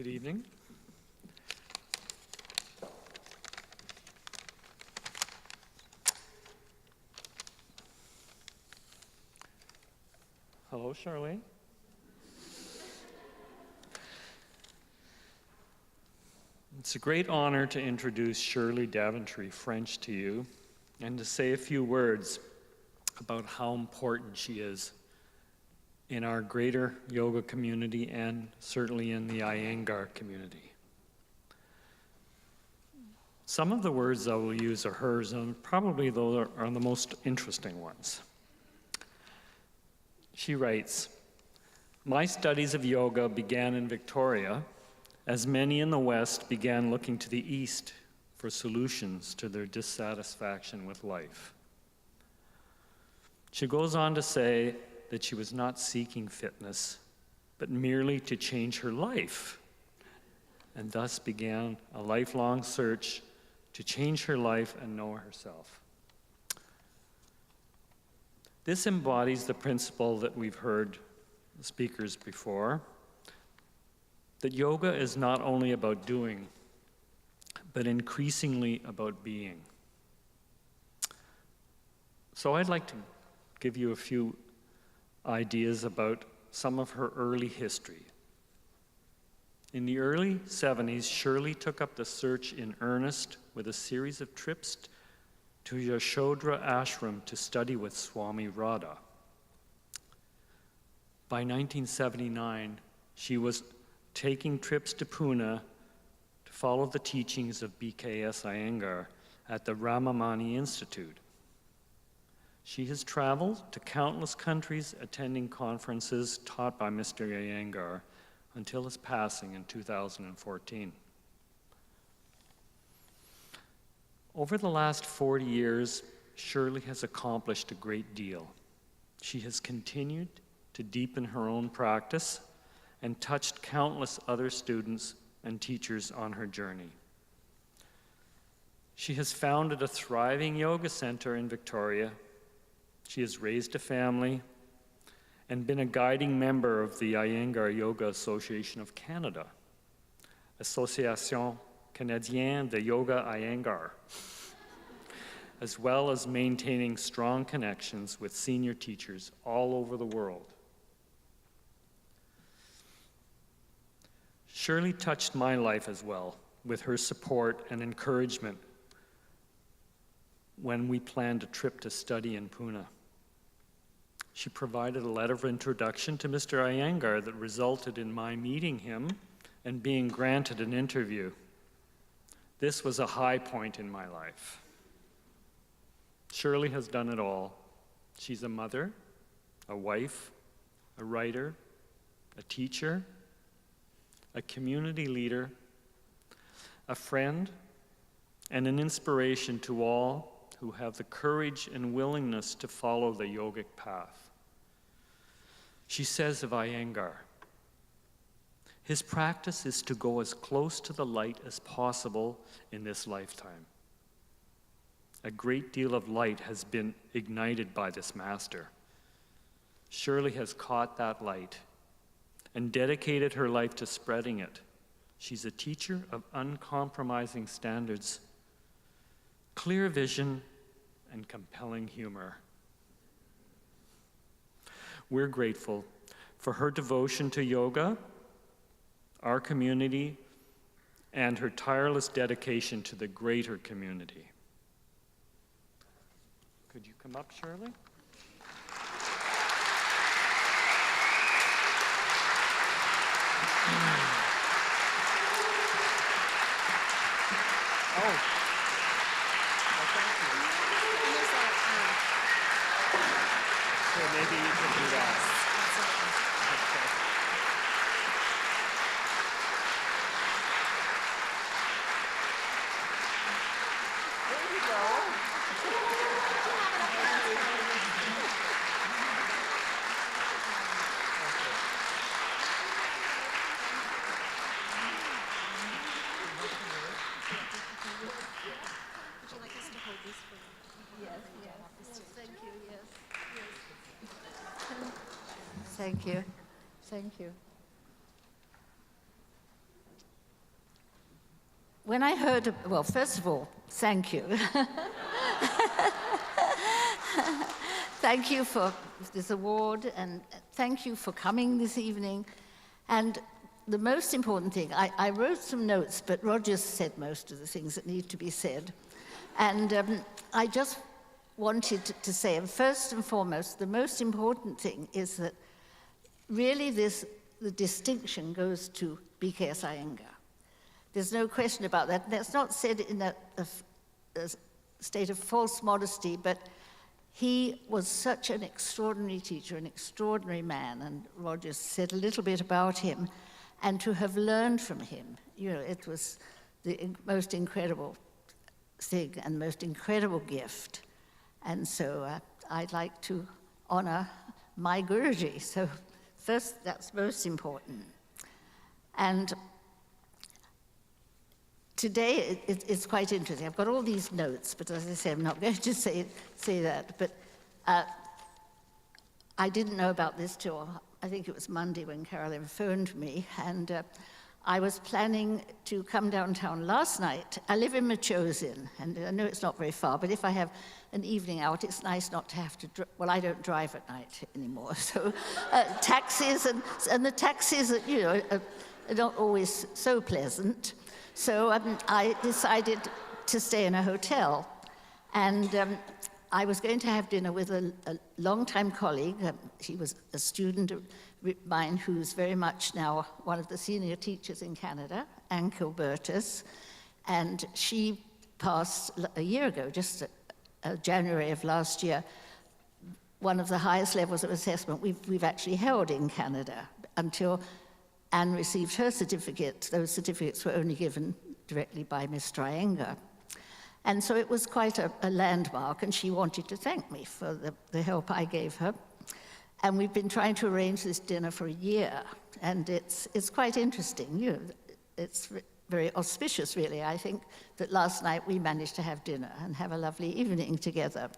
Good evening. Hello, Charlene. It's a great honor to introduce Shirley Daventry French to you and to say a few words about how important she is in our greater yoga community and certainly in the Iyengar community. Some of the words I will use are hers, and probably those are the most interesting ones. She writes, "My studies of yoga began in Victoria, as many in the West began looking to the East for solutions to their dissatisfaction with life." She goes on to say that she was not seeking fitness, but merely to change her life, and thus began a lifelong search to change her life and know herself. This embodies the principle that we've heard the speakers before, that yoga is not only about doing, but increasingly about being. So I'd like to give you a few ideas about some of her early history. In the early 70s, Shirley took up the search in earnest with a series of trips to Yashodhara Ashram to study with Swami Radha. By 1979, she was taking trips to Pune to follow the teachings of BKS Iyengar at the Ramamani Institute. She has traveled to countless countries attending conferences taught by Mr. Iyengar until his passing in 2014. Over the last 40 years, Shirley has accomplished a great deal. She has continued to deepen her own practice and touched countless other students and teachers on her journey. She has founded a thriving yoga center in Victoria. She has raised a family and been a guiding member of the Iyengar Yoga Association of Canada, Association Canadienne de Yoga Iyengar, as well as maintaining strong connections with senior teachers all over the world. Shirley touched my life as well with her support and encouragement when we planned a trip to study in Pune. She provided a letter of introduction to Mr. Iyengar that resulted in my meeting him and being granted an interview. This was a high point in my life. Shirley has done it all. She's a mother, a wife, a writer, a teacher, a community leader, a friend, and an inspiration to all who have the courage and willingness to follow the yogic path. She says of Iyengar, "His practice is to go as close to the light as possible in this lifetime. A great deal of light has been ignited by this master. Shirley has caught that light and dedicated her life to spreading it. She's a teacher of uncompromising standards, clear vision, and compelling humor." We're grateful for her devotion to yoga, our community, and her tireless dedication to the greater community. Could you come up, Shirley? Oh. So maybe you can do that. There you go. Would you like us to hold this for you? Yes, yes. Thank you, yes. Thank you. Thank you. when I heard, well, first of all, thank you. Thank you for this award, and thank you for coming this evening. And the most important thing, I wrote some notes, but Roger said most of the things that need to be said. And I just wanted to say, and first and foremost, the most important thing is that really the distinction goes to B.K.S. Iyengar. There's no question about that. That's not said in a state of false modesty, but he was such an extraordinary teacher, an extraordinary man, and Roger said a little bit about him, and to have learned from him, it was the most incredible thing and most incredible gift. And so I'd like to honor my Guruji. So first, that's most important. And today, it's quite interesting. I've got all these notes, but as I say, I'm not going to say that. But I didn't know about this till, I think it was Monday when Carolyn phoned me, and I was planning to come downtown last night. I live in Machosin, and I know it's not very far, but if I have an evening out, it's nice not to have to, well, I don't drive at night anymore, so taxis, and the taxis, are not always so pleasant. So I decided to stay in a hotel, and I was going to have dinner with a longtime colleague. He was a student of mine who's very much now one of the senior teachers in Canada, Anne Kilbertus, and she passed a year ago, just January of last year, one of the highest levels of assessment we've actually held in Canada until Anne received her certificate. Those certificates were only given directly by Mr. Iyengar. And so it was quite a landmark, and she wanted to thank me for the help I gave her. And we've been trying to arrange this dinner for a year, and it's quite interesting. It's very auspicious, really. I think that last night we managed to have dinner and have a lovely evening together.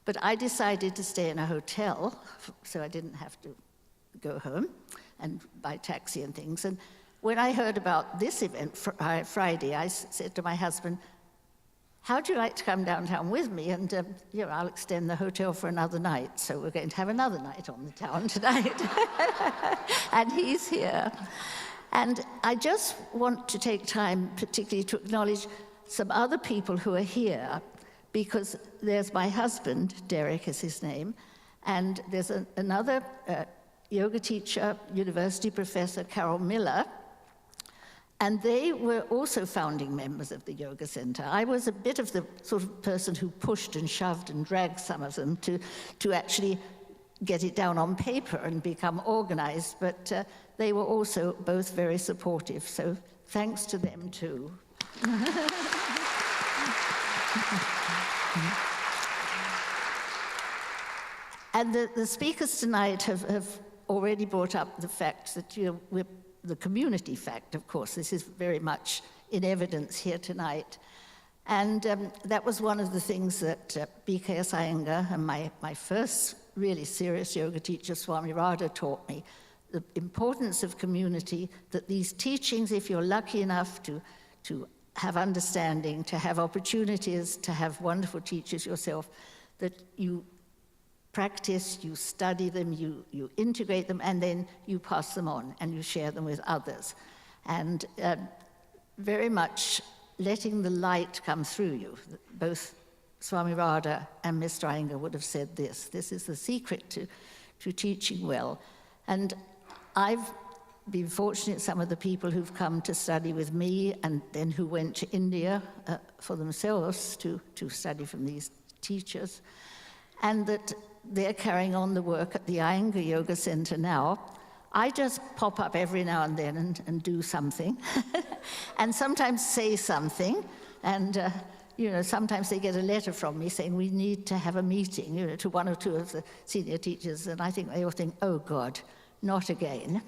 But I decided to stay in a hotel, so I didn't have to go home and by taxi and things. And when I heard about this event Friday, I said to my husband, how'd you like to come downtown with me? And I'll extend the hotel for another night. So we're going to have another night on the town tonight. And he's here. And I just want to take time particularly to acknowledge some other people who are here, because there's my husband, Derek is his name, and there's another yoga teacher, university professor, Carol Miller, and they were also founding members of the Yoga Center. I was a bit of the sort of person who pushed and shoved and dragged some of them to actually get it down on paper and become organized, but they were also both very supportive, so thanks to them too. And the speakers tonight have already brought up the fact that we're the community fact, of course. This is very much in evidence here tonight. And that was one of the things that B.K.S. Iyengar and my first really serious yoga teacher, Swami Radha, taught me, the importance of community, that these teachings, if you're lucky enough to have understanding, to have opportunities, to have wonderful teachers yourself, that you practice, you study them, you integrate them, and then you pass them on and you share them with others. And very much letting the light come through you. Both Swami Radha and Mr. Iyengar would have said this. This is the secret to teaching well. And I've been fortunate, some of the people who've come to study with me and then who went to India for themselves to study from these teachers, and that they're carrying on the work at the Iyengar Yoga Center now. I just pop up every now and then and do something, and sometimes say something, and sometimes they get a letter from me saying we need to have a meeting, to one or two of the senior teachers, and I think they all think, oh God, not again.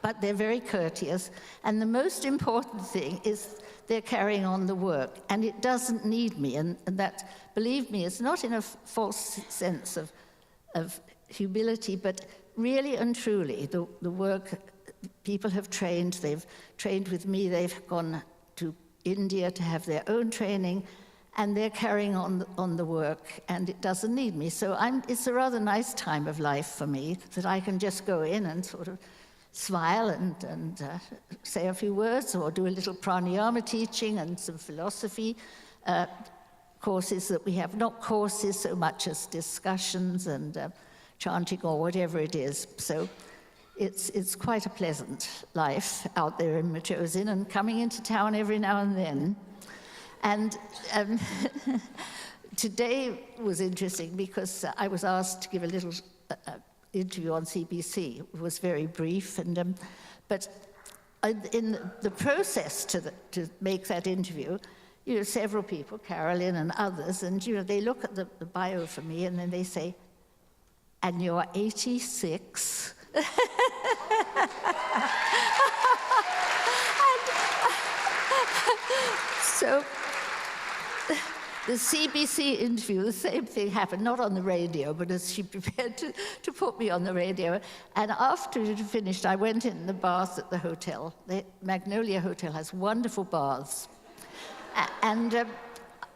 But they're very courteous, and the most important thing is they're carrying on the work, and it doesn't need me, and that, believe me, it's not in a false sense of humility, but really and truly, the work people have trained, they've trained with me, they've gone to India to have their own training, and they're carrying on the work, and it doesn't need me. So it's a rather nice time of life for me, that I can just go in and sort of smile and say a few words, or do a little pranayama teaching and some philosophy courses that we have. Not courses so much as discussions and chanting or whatever it is. So it's quite a pleasant life out there in Machosin, and coming into town every now and then. And today was interesting because I was asked to give a little interview on CBC. It was very brief, and but in the process to make that interview, you know, several people, Carolyn and others, and you know, they look at the bio for me, and then they say, "And you're 86." So the CBC interview, the same thing happened, not on the radio, but as she prepared to put me on the radio. And after it had finished, I went in the bath at the hotel. The Magnolia Hotel has wonderful baths. And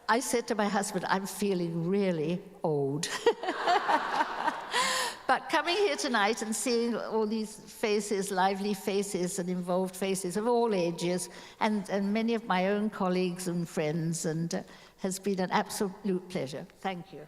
I said to my husband, I'm feeling really old. But coming here tonight and seeing all these faces, lively faces and involved faces of all ages, and many of my own colleagues and friends, and has been an absolute pleasure. Thank you.